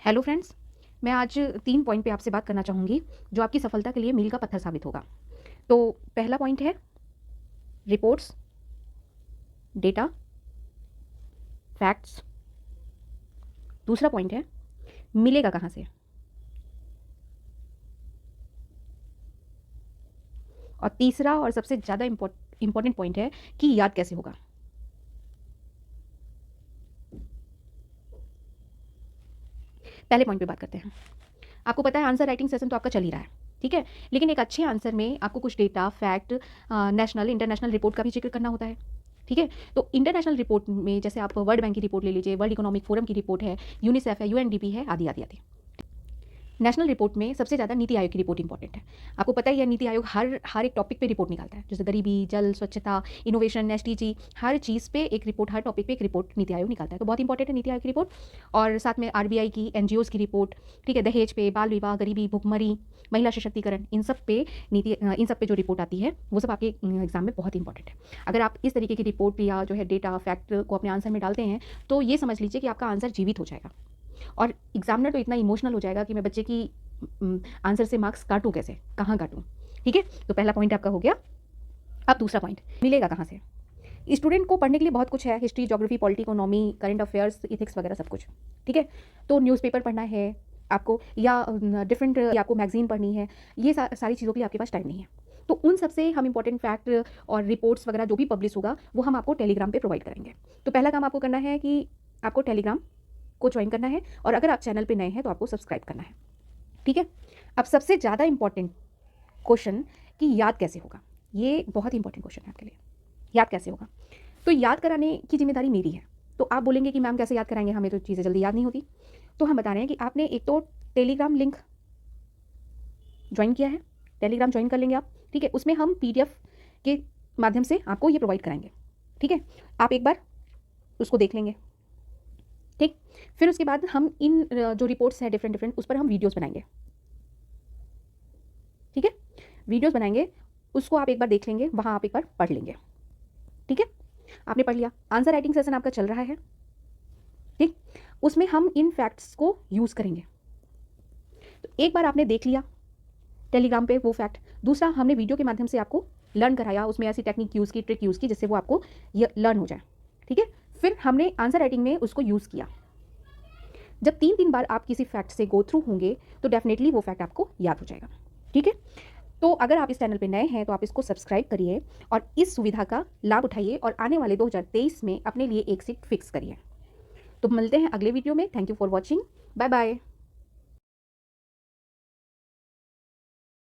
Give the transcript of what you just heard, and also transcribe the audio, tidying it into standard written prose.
Hello friends, मैं आज 3 point पे आपसे बात करना चाहूँगी, जो आपकी सफलता के लिए मील का पत्थर साबित होगा। तो पहला पॉइंट है रिपोर्ट्स, डेटा, फैक्ट्स। दूसरा पॉइंट है मिलेगा कहाँ से? और तीसरा और सबसे ज़्यादा इम्पोर्टेंट पॉइंट है कि याद कैसे होगा? पहले पॉइंट पे बात करते हैं। आपको पता है आंसर राइटिंग सेशन तो आपका चल ही रहा है, ठीक है? लेकिन एक अच्छे आंसर में आपको कुछ data, fact, national, international report का भी ज़िक्र करना होता है, ठीक है? तो इंटरनेशनल रिपोर्ट में जैसे आप वर्ल्ड बैंक की रिपोर्ट ले लीजिए, वर्ल्ड इकोनॉमिक फोरम की रिपोर्ट है, यूनिसेफ है, यूएनडीपी है, आदि, आदि, आदि। नेशनल रिपोर्ट में सबसे ज़्यादा नीति आयोग की रिपोर्ट इंपॉर्टेंट है। आपको पता ही है नीति आयोग हर एक टॉपिक पे रिपोर्ट निकालता है, जैसे गरीबी, जल, स्वच्छता, इनोवेशन, एसडीजी, हर चीज़ पे एक रिपोर्ट, हर टॉपिक पे एक रिपोर्ट नीति आयोग निकालता है। तो बहुत इंपॉर्टेंट है नीति आयोग की रिपोर्ट। और साथ में आरबीआई की, एनजीओज़ की रिपोर्ट, ठीक है? दहेज पे, बाल विवाह, गरीबी, भुखमरी, महिला सशक्तिकरण, इन सब पे जो रिपोर्ट आती है वो सब आपके एग्जाम में बहुत इंपॉर्टेंट है। अगर आप इस तरीके की रिपोर्ट या जो है डेटा, फैक्ट को अपने आंसर में डालते हैं तो ये समझ लीजिए कि आपका आंसर जीवित हो जाएगा। और एग्जामिनर तो इतना इमोशनल हो जाएगा कि मैं बच्चे की आंसर से मार्क्स काटूँ कैसे, कहाँ काटूँ, ठीक है? तो पहला पॉइंट आपका हो गया। अब दूसरा पॉइंट मिलेगा कहाँ से? स्टूडेंट को पढ़ने के लिए बहुत कुछ है, history, geography, polity, economy, current affairs, ethics वगैरह सब कुछ, ठीक है? तो न्यूज़पेपर पढ़ना है आपको या डिफरेंट आपको मैगजीन पढ़नी है, ये सारी चीज़ों के लिए आपके पास टाइम नहीं है। तो उन सब से हम इंपॉर्टेंट फैक्ट और रिपोर्ट्स वगैरह जो भी पब्लिश होगा वो हम आपको टेलीग्राम पे प्रोवाइड करेंगे। तो पहला काम आपको करना है कि आपको टेलीग्राम को ज्वाइन करना है और अगर आप चैनल पे नए हैं तो आपको सब्सक्राइब करना है, ठीक है? अब सबसे ज़्यादा इंपॉर्टेंट क्वेश्चन कि याद कैसे होगा? ये बहुत इंपॉर्टेंट क्वेश्चन है आपके लिए। याद कैसे होगा? तो याद कराने की ज़िम्मेदारी मेरी है। तो आप बोलेंगे कि मैम कैसे याद कराएँगे? हमें तो चीज़ें जल्दी याद नहीं होती। तो हम बता रहे हैं कि आपने एक तो टेलीग्राम लिंक जॉइन किया है, टेलीग्राम जॉइन कर लेंगे आप, ठीक है? उसमें हम पीडीएफ के माध्यम से आपको ये प्रोवाइड कराएँगे, ठीक है? आप एक बार उसको देख लेंगे, ठीक? फिर उसके बाद हम इन जो रिपोर्ट्स हैं डिफरेंट उस पर हम वीडियोज़ बनाएँगे, ठीक है? वीडियोज़ बनाएँगे, उसको आप एक बार देख लेंगे, वहाँ आप एक बार पढ़ लेंगे, ठीक है? आपने पढ़ लिया, आंसर राइटिंग सेशन आपका चल रहा है, ठीक? उसमें हम इन फैक्ट्स को यूज़ करेंगे। तो एक बार आपने देख लिया टेलीग्राम पे वो फैक्ट, दूसरा हमने वीडियो के माध्यम से आपको लर्न कराया, उसमें ऐसी टेक्निक यूज़ की, ट्रिक यूज़ की जिससे वो आपको ये लर्न हो जाए, ठीक है? फिर हमने आंसर राइटिंग में उसको यूज़ किया। जब 3-3 बार आप किसी फैक्ट से गो थ्रू होंगे तो डेफिनेटली वो फैक्ट आपको याद हो जाएगा, ठीक है? तो अगर आप इस चैनल पे नए हैं तो आप इसको सब्सक्राइब करिए और इस सुविधा का लाभ उठाइए और आने वाले 2023 में अपने लिए एक सीट फिक्स करिए। तो मिलते हैं अगले वीडियो में। Thank you for watching. Bye bye.